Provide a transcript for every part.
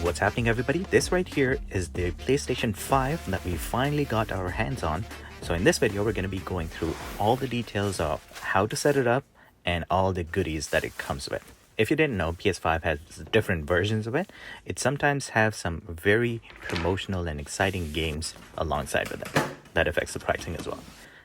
What's happening, everybody? This right here is the PlayStation 5 that we finally got our hands on. So in this video, we're going to be going through all the details of how to set it up and all the goodies that it comes with. If you didn't know, PS5 has different versions of it. It sometimes have some very promotional and exciting games alongside with it. That affects the pricing as well.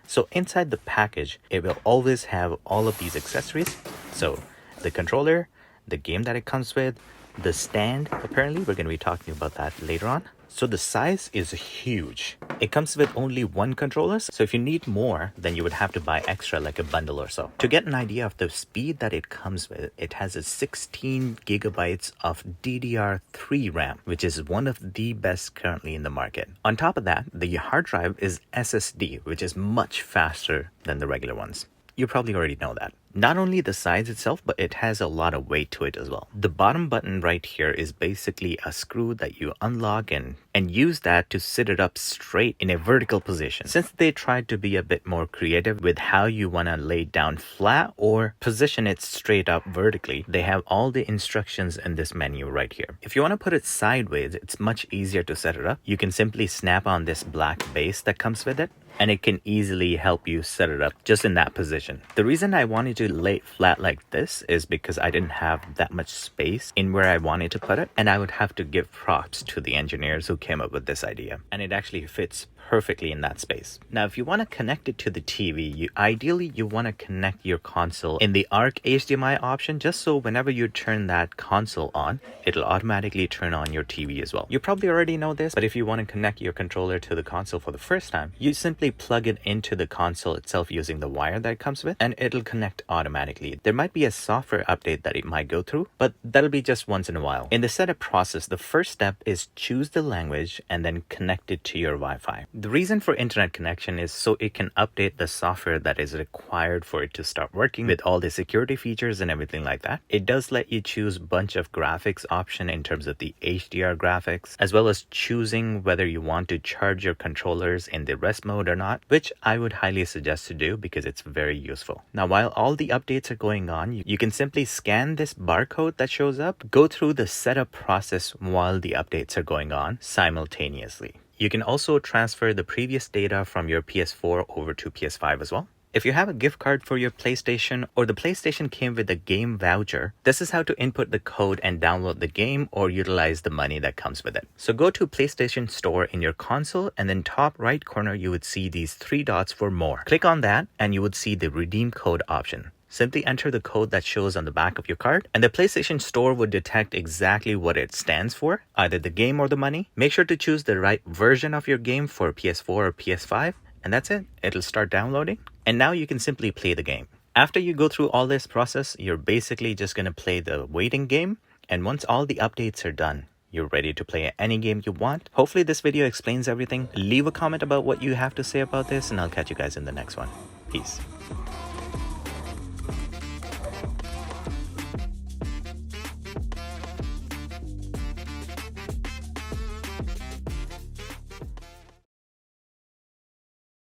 So inside the package, it will always have all of these accessories. So the controller, the game that it comes with, the stand, apparently we're going to be talking about that later on. So the size is huge. It comes with only one controller, so if you need more, then you would have to buy extra like a bundle or so. To get an idea of the speed that it comes with, it has a 16 gigabytes of DDR3 RAM, which is one of the best currently in the market. On top of that, the hard drive is SSD, which is much faster than the regular ones. You probably already know that. Not only the size itself, but it has a lot of weight to it as well. The bottom button right here is basically a screw that you unlock and use that to sit it up straight in a vertical position. Since they tried to be a bit more creative with how you want to lay it down flat or position it straight up vertically, they have all the instructions in this menu right here. If you want to put it sideways, it's much easier to set it up. You can simply snap on this black base that comes with it, and it can easily help you set it up just in that position. The reason I wanted to lay it flat like this is because I didn't have that much space in where I wanted to put it, and I would have to give props to the engineers who came up with this idea, and it actually fits perfectly in that space. Now, if you want to connect it to the TV, ideally you want to connect your console in the ARC HDMI option, just so whenever you turn that console on, it'll automatically turn on your TV as well. You probably already know this, but if you want to connect your controller to the console for the first time, you simply plug it into the console itself using the wire that it comes with, and it'll connect automatically. There might be a software update that it might go through, but that'll be just once in a while. In the setup process, the first step is choose the language and then connect it to your Wi-Fi. The reason for internet connection is so it can update the software that is required for it to start working with all the security features and everything like that. It does let you choose a bunch of graphics option in terms of the HDR graphics, as well as choosing whether you want to charge your controllers in the rest mode or not, which I would highly suggest to do because it's very useful. Now, while all the updates are going on, you can simply scan this barcode that shows up, go through the setup process while the updates are going on simultaneously. You can also transfer the previous data from your PS4 over to PS5 as well. If you have a gift card for your PlayStation, or the PlayStation came with a game voucher, this is how to input the code and download the game or utilize the money that comes with it. So go to PlayStation Store in your console, and then top right corner you would see these three dots for more. Click on that and you would see the redeem code option. Simply enter the code that shows on the back of your card, and the PlayStation Store would detect exactly what it stands for, either the game or the money. Make sure to choose the right version of your game for PS4 or PS5, and that's it. It'll start downloading, and now you can simply play the game. After you go through all this process, you're basically just going to play the waiting game, and once all the updates are done, you're ready to play any game you want. Hopefully this video explains everything. Leave a comment about what you have to say about this, and I'll catch you guys in the next one. Peace.